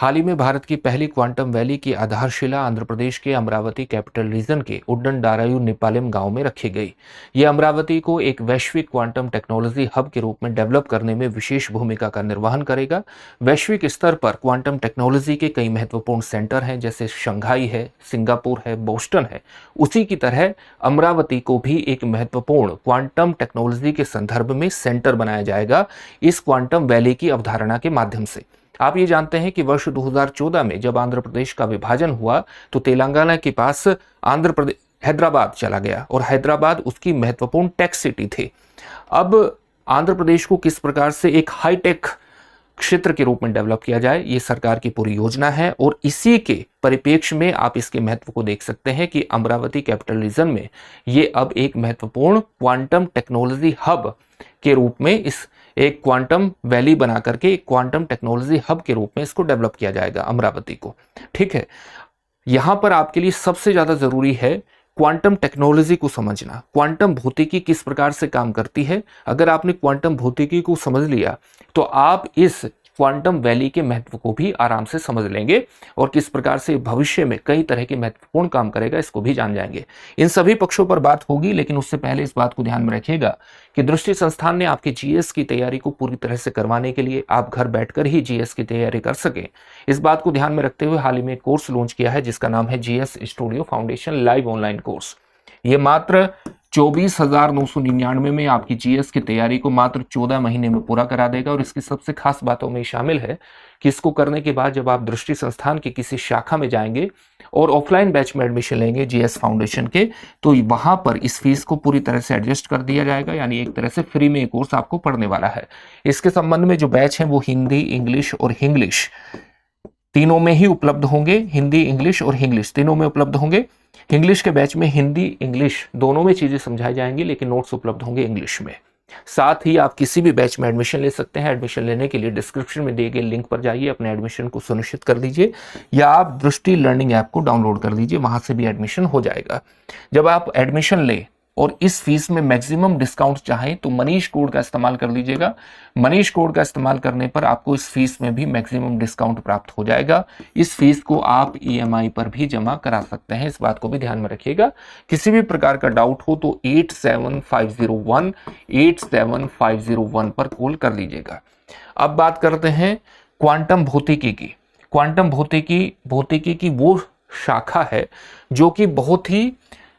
हाल ही में भारत की पहली क्वांटम वैली की आधारशिला आंध्र प्रदेश के अमरावती कैपिटल रीजन के उड्डनडारायु निपालम गांव में रखी गई। यह अमरावती को एक वैश्विक क्वांटम टेक्नोलॉजी हब के रूप में डेवलप करने में विशेष भूमिका का निर्वहन करेगा। वैश्विक स्तर पर क्वांटम टेक्नोलॉजी के कई महत्वपूर्ण सेंटर हैं, जैसे शंघाई है, सिंगापुर है, बोस्टन है। उसी की तरह अमरावती को भी एक महत्वपूर्ण क्वांटम टेक्नोलॉजी के संदर्भ में सेंटर बनाया जाएगा इस क्वांटम वैली की अवधारणा के माध्यम से। आप ये जानते हैं कि वर्ष 2014 में जब आंध्र प्रदेश का विभाजन हुआ तो तेलंगाना के पास आंध्र प्रदेश हैदराबाद चला गया और हैदराबाद उसकी महत्वपूर्ण टेक सिटी थी। अब आंध्र प्रदेश को किस प्रकार से एक हाईटेक क्षेत्र के रूप में डेवलप किया जाए, ये सरकार की पूरी योजना है और इसी के परिप्रेक्ष्य में आप इसके महत्व को देख सकते हैं कि अमरावती कैपिटल रीजन में ये अब एक महत्वपूर्ण क्वांटम टेक्नोलॉजी हब के रूप में इस एक क्वांटम वैली बना करके एक क्वांटम टेक्नोलॉजी हब के रूप में इसको डेवलप किया जाएगा अमरावती को। ठीक है, यहां पर आपके लिए सबसे ज्यादा जरूरी है क्वांटम टेक्नोलॉजी को समझना। क्वांटम भौतिकी किस प्रकार से काम करती है, अगर आपने क्वांटम भौतिकी को समझ लिया तो आप इस क्वांटम वैली के महत्व को भी आराम से समझ लेंगे और किस प्रकार से भविष्य में कई तरह के महत्वपूर्ण काम करेगा इसको भी जान जाएंगे। इन सभी पक्षों पर बात होगी, लेकिन उससे पहले इस बात को ध्यान में रखिएगा कि दृष्टि संस्थान ने आपके जीएस की तैयारी को पूरी तरह से करवाने के लिए आप घर बैठकर ही जीएस की तैयारी कर सके, इस बात को ध्यान में रखते हुए हाल ही में कोर्स लॉन्च किया है जिसका नाम है GS studio foundation live online course. ये मात्र 24,999 में आपकी जीएस की तैयारी को मात्र 14 महीने में पूरा करा देगा। और इसकी सबसे खास बातों में शामिल है कि इसको करने के बाद जब आप दृष्टि संस्थान की किसी शाखा में जाएंगे और ऑफलाइन बैच में एडमिशन लेंगे जीएस फाउंडेशन के, तो वहां पर इस फीस को पूरी तरह से एडजस्ट कर दिया जाएगा, यानी एक तरह से फ्री में कोर्स आपको पढ़ने वाला है। इसके संबंध में जो बैच है वो हिंदी, इंग्लिश और हिंग्लिश तीनों में ही उपलब्ध होंगे। हिंदी, इंग्लिश और हिंग्लिश तीनों में उपलब्ध होंगे। इंग्लिश के बैच में हिंदी, इंग्लिश दोनों में चीजें समझाई जाएंगी, लेकिन नोट्स उपलब्ध होंगे इंग्लिश में। साथ ही आप किसी भी बैच में एडमिशन ले सकते हैं। एडमिशन लेने के लिए डिस्क्रिप्शन में दिए गए लिंक पर जाइए, अपने एडमिशन को सुनिश्चित कर लीजिए, या आप दृष्टि लर्निंग ऐप को डाउनलोड कर लीजिए, वहां से भी एडमिशन हो जाएगा। जब आप एडमिशन ले और इस फीस में मैक्सिमम डिस्काउंट चाहें तो मनीष कोड का इस्तेमाल कर लीजिएगा। मनीष कोड का इस्तेमाल करने पर आपको इस फीस में भी मैक्सिमम डिस्काउंट प्राप्त हो जाएगा। इस फीस को आप ईएमआई पर भी जमा करा सकते हैं, इस बात को भी ध्यान में रखिएगा। किसी भी प्रकार का डाउट हो तो 8750187501 पर कॉल कर लीजिएगा। अब बात करते हैं क्वांटम भौतिकी की। क्वांटम भौतिकी की वो शाखा है जो कि बहुत ही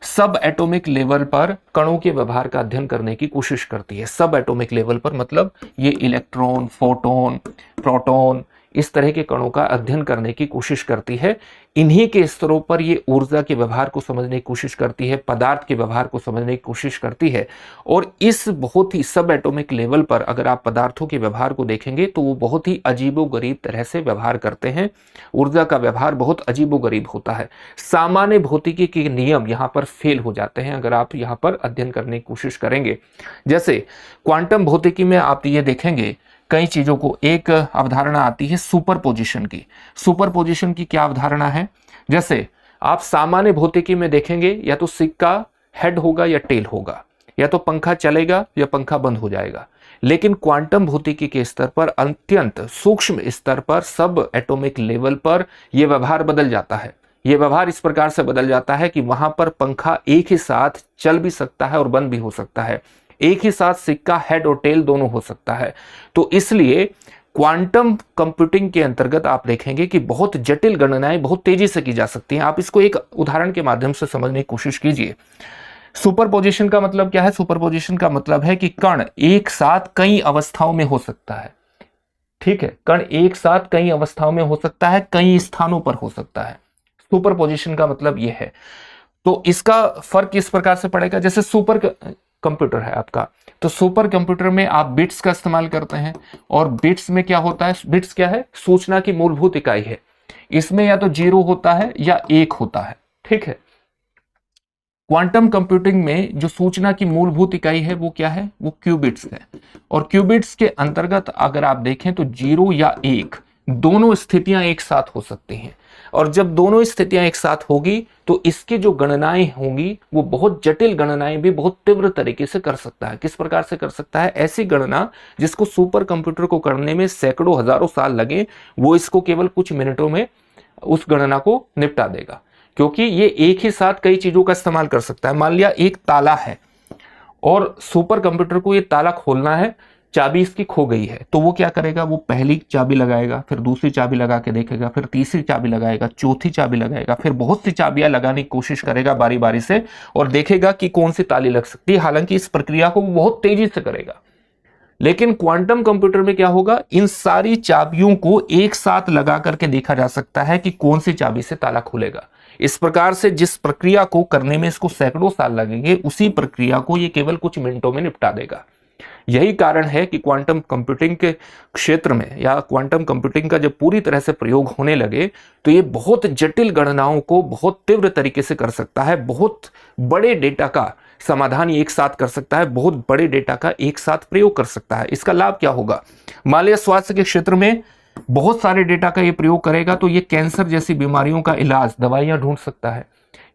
सब एटॉमिक लेवल पर कणों के व्यवहार का अध्ययन करने की कोशिश करती है। सब एटॉमिक लेवल पर मतलब ये इलेक्ट्रॉन, फोटोन, प्रोटॉन, इस तरह के कणों का अध्ययन करने की कोशिश करती है। इन्हीं के स्तरों पर ये ऊर्जा के व्यवहार को समझने की कोशिश करती है, पदार्थ के व्यवहार को समझने की कोशिश करती है। और इस बहुत ही सब एटॉमिक लेवल पर अगर आप पदार्थों के व्यवहार को देखेंगे तो वो बहुत ही अजीबोगरीब तरह से व्यवहार करते हैं। ऊर्जा का व्यवहार बहुत अजीबोगरीब होता है। सामान्य भौतिकी के नियम यहाँ पर फेल हो जाते हैं अगर आप यहाँ पर अध्ययन करने की कोशिश करेंगे। जैसे क्वांटम भौतिकी में आप ये देखेंगे कई चीजों को, एक अवधारणा आती है सुपरपोजिशन की। सुपरपोजिशन की क्या अवधारणा है? जैसे आप सामान्य भौतिकी में देखेंगे या तो सिक्का हेड होगा या टेल होगा, या तो पंखा चलेगा या पंखा बंद हो जाएगा। लेकिन क्वांटम भौतिकी के स्तर पर, अत्यंत सूक्ष्म स्तर पर, सब एटॉमिक लेवल पर यह व्यवहार बदल जाता है। यह व्यवहार इस प्रकार से बदल जाता है कि वहां पर पंखा एक ही साथ चल भी सकता है और बंद भी हो सकता है। एक ही साथ सिक्का हेड और टेल दोनों हो सकता है। तो इसलिए क्वांटम कंप्यूटिंग के अंतर्गत आप देखेंगे कि बहुत जटिल गणनाएं बहुत तेजी से की जा सकती हैं। आप इसको एक उदाहरण के माध्यम से समझने की कोशिश कीजिए। सुपरपोजिशन का मतलब क्या है? सुपरपोजिशन का मतलब है कि कण एक साथ कई अवस्थाओं में हो सकता है। ठीक है, कण एक साथ कई अवस्थाओं में हो सकता है, कई स्थानों पर हो सकता है। सुपरपोजिशन का मतलब यह है। तो इसका फर्क किस प्रकार से पड़ेगा? जैसे सुपर कंप्यूटर है आपका, तो सुपर कंप्यूटर में आप बिट्स का इस्तेमाल करते हैं, और बिट्स में क्या होता है? बिट्स क्या है? सूचना की मूलभूत इकाई है। इसमें या तो 0 होता है या 1 होता है। ठीक है, क्वांटम कंप्यूटिंग में जो सूचना की मूलभूत इकाई है वो क्या है? वो क्यूबिट्स है। और क्यूबिट्स के अंतर्गत अगर आप देखें तो 0 या 1 दोनों स्थितियां एक साथ हो सकती हैं, और जब दोनों स्थितियां एक साथ होगी तो इसकी जो गणनाएं होंगी वो बहुत जटिल गणनाएं भी बहुत तीव्र तरीके से कर सकता है। किस प्रकार से कर सकता है? ऐसी गणना जिसको सुपर कंप्यूटर को करने में सैकड़ों हजारों साल लगे, वो इसको केवल कुछ मिनटों में उस गणना को निपटा देगा, क्योंकि ये एक ही साथ कई चीजों का इस्तेमाल कर सकता है। मान लिया एक ताला है और सुपर कंप्यूटर को ये ताला खोलना है, चाबी इसकी खो गई है, तो वो क्या करेगा? वो पहली चाबी लगाएगा, फिर दूसरी चाबी लगा के देखेगा, फिर तीसरी चाबी लगाएगा, चौथी चाबी लगाएगा, फिर बहुत सी चाबियां लगाने की कोशिश करेगा बारी बारी से, और देखेगा कि कौन सी ताली लग सकती है। हालांकि इस प्रक्रिया को वो बहुत तेजी से करेगा। लेकिन क्वांटम कंप्यूटर में क्या होगा? इन सारी चाबियों को एक साथ लगा करके देखा जा सकता है कि कौन सी चाबी से ताला खुलेगा। इस प्रकार से जिस प्रक्रिया को करने में इसको सैकड़ों साल लगेंगे, उसी प्रक्रिया को ये केवल कुछ मिनटों में निपटा देगा। यही कारण है कि क्वांटम कंप्यूटिंग के क्षेत्र में, या क्वांटम कंप्यूटिंग का जब पूरी तरह से प्रयोग होने लगे, तो ये बहुत जटिल गणनाओं को बहुत तीव्र तरीके से कर सकता है। बहुत बड़े डेटा का समाधान एक साथ कर सकता है, बहुत बड़े डेटा का एक साथ प्रयोग कर सकता है। इसका लाभ क्या होगा? मान लिया स्वास्थ्य के क्षेत्र में बहुत सारे डेटा का ये प्रयोग करेगा, तो ये कैंसर जैसी बीमारियों का इलाज, दवाइयां ढूंढ सकता है।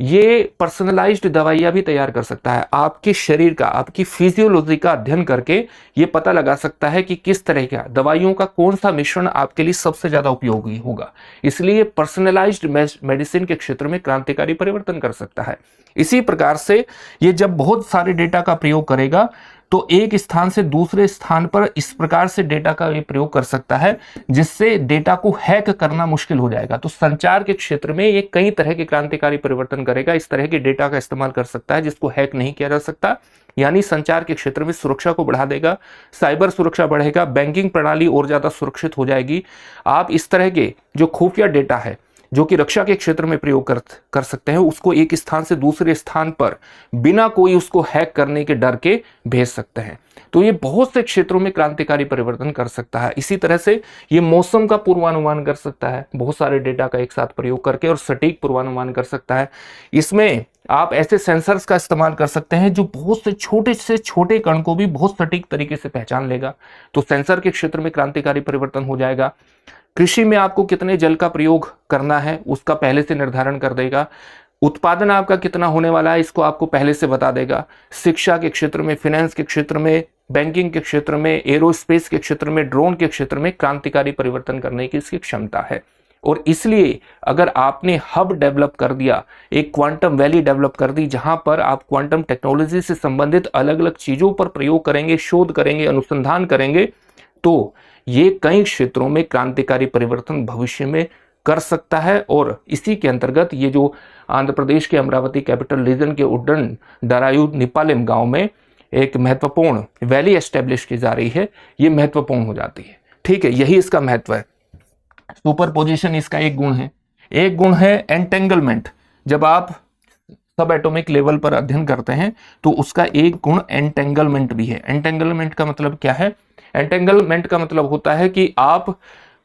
ये पर्सनलाइज्ड दवाइयां भी तैयार कर सकता है। आपके शरीर का, आपकी फिजियोलॉजी का अध्ययन करके ये पता लगा सकता है कि किस तरह का दवाइयों का कौन सा मिश्रण आपके लिए सबसे ज्यादा उपयोगी होगा। इसलिए पर्सनलाइज्ड मेडिसिन के क्षेत्र में क्रांतिकारी परिवर्तन कर सकता है। इसी प्रकार से ये जब बहुत सारे डेटा का प्रयोग करेगा, तो एक स्थान से दूसरे स्थान पर इस प्रकार से डेटा का ये प्रयोग कर सकता है जिससे डेटा को हैक करना मुश्किल हो जाएगा। तो संचार के क्षेत्र में ये कई तरह के क्रांतिकारी परिवर्तन करेगा। इस तरह के डेटा का इस्तेमाल कर सकता है जिसको हैक नहीं किया जा सकता, यानी संचार के क्षेत्र में सुरक्षा को बढ़ा देगा, साइबर सुरक्षा बढ़ेगा, बैंकिंग प्रणाली और ज्यादा सुरक्षित हो जाएगी। आप इस तरह के जो खुफिया डेटा है जो कि रक्षा के क्षेत्र में प्रयोग कर सकते हैं, उसको एक स्थान से दूसरे स्थान पर बिना कोई उसको हैक करने के डर के भेज सकते हैं। तो ये बहुत से क्षेत्रों में क्रांतिकारी परिवर्तन कर सकता है। इसी तरह से ये मौसम का पूर्वानुमान कर सकता है, बहुत सारे डेटा का एक साथ प्रयोग करके, और सटीक पूर्वानुमान कर सकता है। इसमें आप ऐसे सेंसर्स का इस्तेमाल कर सकते हैं जो बहुत से छोटे कण को भी बहुत सटीक तरीके से पहचान लेगा। तो सेंसर के क्षेत्र में क्रांतिकारी परिवर्तन हो जाएगा। कृषि में आपको कितने जल का प्रयोग करना है उसका पहले से निर्धारण कर देगा। उत्पादन आपका कितना होने वाला है इसको आपको पहले से बता देगा। शिक्षा के क्षेत्र में, फाइनेंस के क्षेत्र में, बैंकिंग के क्षेत्र में, एरोस्पेस के क्षेत्र में, ड्रोन के क्षेत्र में क्रांतिकारी परिवर्तन करने की इसकी क्षमता है। और इसलिए अगर आपने हब डेवलप कर दिया, एक क्वांटम वैली डेवलप कर दी, जहां पर आप क्वांटम टेक्नोलॉजी से संबंधित अलग अलग चीजों पर प्रयोग करेंगे, शोध करेंगे, अनुसंधान करेंगे, तो ये कई क्षेत्रों में क्रांतिकारी परिवर्तन भविष्य में कर सकता है। और इसी के अंतर्गत ये जो आंध्र प्रदेश के अमरावती कैपिटल रीजन के उड्डन डारायू निपालेम गांव में एक महत्वपूर्ण वैली एस्टेब्लिश की जा रही है, ये महत्वपूर्ण हो जाती है। ठीक है, यही इसका महत्व है। सुपरपोजिशन इसका एक गुण है। एक गुण है एंटेंगलमेंट। जब आप सब एटॉमिक लेवल पर अध्ययन करते हैं तो उसका एक गुण एंटेंगलमेंट भी है। एंटेंगलमेंट का मतलब क्या है? एंटेंगलमेंट का मतलब होता है कि आप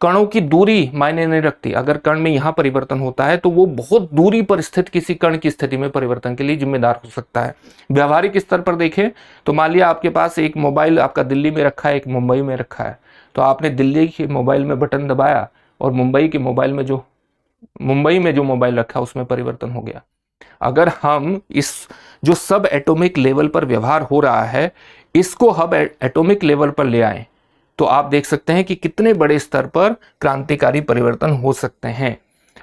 कणों की दूरी मायने नहीं रखती। अगर कण में यहां परिवर्तन होता है तो वो बहुत दूरी पर स्थित किसी कण की स्थिति में परिवर्तन के लिए जिम्मेदार हो सकता है। व्यावहारिक स्तर पर देखें तो मान लिया आपके पास एक मोबाइल आपका दिल्ली में रखा है, एक मुंबई में रखा है, तो आपने दिल्ली के मोबाइल में बटन दबाया और मुंबई में जो मोबाइल रखा उसमें परिवर्तन हो गया। अगर हम इस जो सब एटॉमिक लेवल पर व्यवहार हो रहा है इसको हब एटॉमिक लेवल पर ले आए तो आप देख सकते हैं कि कितने बड़े स्तर पर क्रांतिकारी परिवर्तन हो सकते हैं।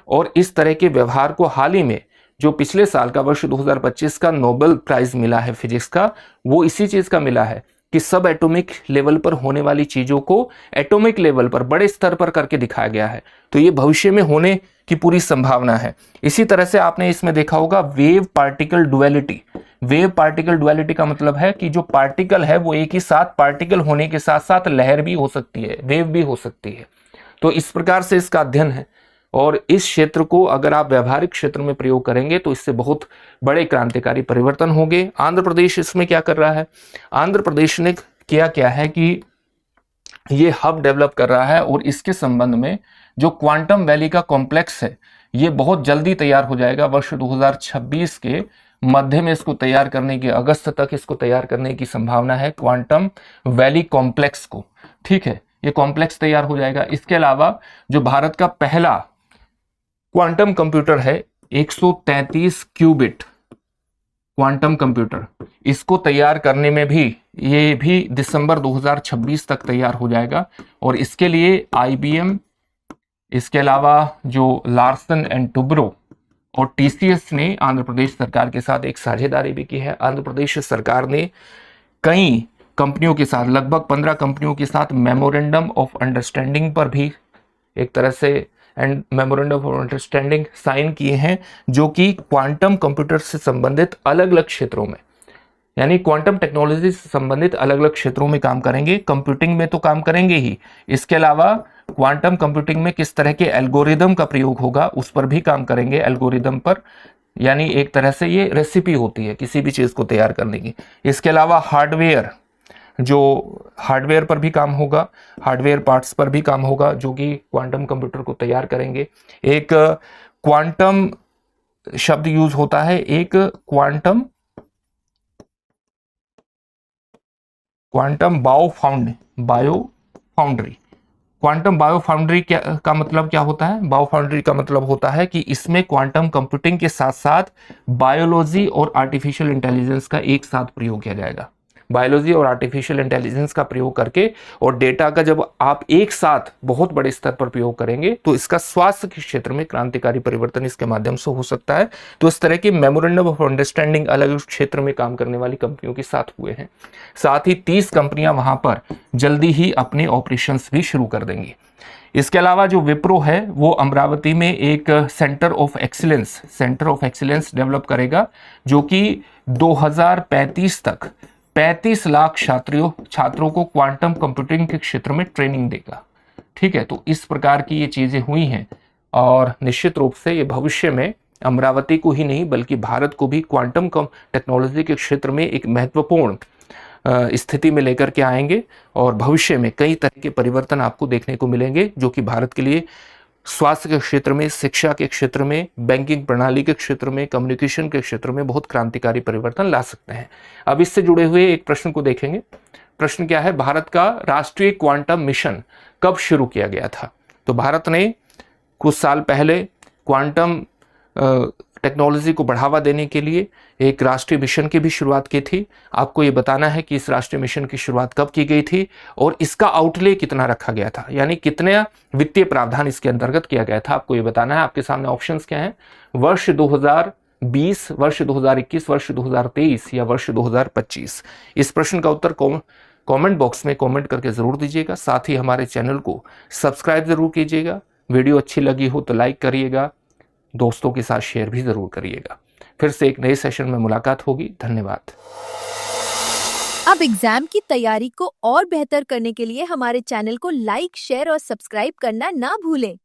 और इस तरह के व्यवहार को हाल ही में जो पिछले साल का वर्ष 2025 का नोबेल प्राइज मिला है फिजिक्स का, वो इसी चीज का मिला है कि सब एटॉमिक लेवल पर होने वाली चीजों को एटॉमिक लेवल पर बड़े स्तर पर करके दिखाया गया है। तो ये भविष्य में होने की पूरी संभावना है। इसी तरह से आपने इसमें देखा होगा wave particle duality. Wave particle duality का मतलब है कि जो पार्टिकल है वो एक ही साथ पार्टिकल होने के साथ साथ लहर भी हो सकती है, वेव भी हो सकती है। तो इस प्रकार से इसका अध्ययन है और इस क्षेत्र को अगर आप व्यवहारिक क्षेत्र में प्रयोग करेंगे तो इससे बहुत बड़े क्रांतिकारी परिवर्तन होंगे। आंध्र प्रदेश इसमें क्या कर रहा है? आंध्र प्रदेश ने किया क्या है कि ये हब डेवलप कर रहा है और इसके संबंध में जो क्वांटम वैली का कॉम्प्लेक्स है ये बहुत जल्दी तैयार हो जाएगा। वर्ष 2026 के मध्य में इसको तैयार करने की, अगस्त तक इसको तैयार करने की संभावना है क्वांटम वैली कॉम्प्लेक्स को। ठीक है, ये कॉम्प्लेक्स तैयार हो जाएगा। इसके अलावा जो भारत का पहला क्वांटम कंप्यूटर है 133 क्यूबिट क्वांटम कंप्यूटर, इसको तैयार करने में भी ये भी दिसंबर 2026 तक तैयार हो जाएगा। और इसके लिए IBM, इसके अलावा जो लार्सन एंड टुब्रो और TCS ने आंध्र प्रदेश सरकार के साथ एक साझेदारी भी की है। आंध्र प्रदेश सरकार ने कई कंपनियों के साथ, लगभग 15 कंपनियों के साथ मेमोरेंडम ऑफ अंडरस्टैंडिंग पर भी एक तरह से मेमोरेंडम ऑफ अंडरस्टैंडिंग साइन किए हैं, जो कि क्वांटम कंप्यूटर से संबंधित अलग अलग क्षेत्रों में, यानी क्वांटम टेक्नोलॉजी से संबंधित अलग अलग क्षेत्रों में काम करेंगे। कंप्यूटिंग में तो काम करेंगे ही, इसके अलावा क्वांटम कंप्यूटिंग में किस तरह के एल्गोरिदम का प्रयोग होगा उस पर भी काम करेंगे। एल्गोरिदम पर, यानी एक तरह से ये रेसिपी होती है किसी भी चीज को तैयार करने की। इसके अलावा हार्डवेयर, जो हार्डवेयर पर भी काम होगा, हार्डवेयर पार्ट्स पर भी काम होगा जो कि क्वांटम कंप्यूटर को तैयार करेंगे। एक क्वांटम शब्द यूज होता है, एक quantum bio foundry. Quantum bio foundry का मतलब क्या होता है? बायो फाउंड्री का मतलब होता है कि इसमें क्वांटम कंप्यूटिंग के साथ साथ बायोलॉजी और आर्टिफिशियल इंटेलिजेंस का एक साथ प्रयोग किया जाएगा। बायोलॉजी और आर्टिफिशियल इंटेलिजेंस का प्रयोग करके, और डेटा का जब आप एक साथ बहुत बड़े स्तर पर प्रयोग करेंगे तो इसका स्वास्थ्य के क्षेत्र में क्रांतिकारी परिवर्तन इसके माध्यम से हो सकता है। तो इस तरह के मेमोरेंडम ऑफ अंडरस्टैंडिंग अलग अलग क्षेत्र में काम करने वाली कंपनियों के साथ हुए हैं। साथ ही 30 कंपनियां वहां पर जल्दी ही अपने ऑपरेशंस भी शुरू कर देंगी। इसके अलावा जो विप्रो है वो अमरावती में एक सेंटर ऑफ एक्सीलेंस डेवलप करेगा, जो कि 2035 तक 35 लाख छात्रों को क्वांटम कंप्यूटिंग के क्षेत्र में ट्रेनिंग देगा। ठीक है, तो इस प्रकार की ये चीजें हुई हैं, और निश्चित रूप से ये भविष्य में अमरावती को ही नहीं बल्कि भारत को भी क्वांटम टेक्नोलॉजी के क्षेत्र में एक महत्वपूर्ण स्थिति में लेकर के आएंगे, और भविष्य में कई तरह के परिवर्तन आपको देखने को मिलेंगे जो कि भारत के लिए स्वास्थ्य के क्षेत्र में, शिक्षा के क्षेत्र में, बैंकिंग प्रणाली के क्षेत्र में, कम्युनिकेशन के क्षेत्र में बहुत क्रांतिकारी परिवर्तन ला सकते हैं। अब इससे जुड़े हुए एक प्रश्न को देखेंगे। प्रश्न क्या है? भारत का राष्ट्रीय क्वांटम मिशन कब शुरू किया गया था? तो भारत ने कुछ साल पहले क्वांटम टेक्नोलॉजी को बढ़ावा देने के लिए एक राष्ट्रीय मिशन की भी शुरुआत की थी। आपको ये बताना है कि इस राष्ट्रीय मिशन की शुरुआत कब की गई थी और इसका आउटले कितना रखा गया था, यानी कितने वित्तीय प्रावधान इसके अंतर्गत किया गया था, आपको ये बताना है। आपके सामने ऑप्शंस क्या हैं? वर्ष 2020, वर्ष 2021, वर्ष 2023 या वर्ष 2025। इस प्रश्न का उत्तर कमेंट बॉक्स में कमेंट करके जरूर दीजिएगा। साथ ही हमारे चैनल को सब्सक्राइब जरूर कीजिएगा। वीडियो अच्छी लगी हो तो लाइक करिएगा, दोस्तों के साथ शेयर भी जरूर करिएगा। फिर से एक नए सेशन में मुलाकात होगी। धन्यवाद। अब एग्जाम की तैयारी को और बेहतर करने के लिए हमारे चैनल को लाइक, शेयर और सब्सक्राइब करना ना भूलें।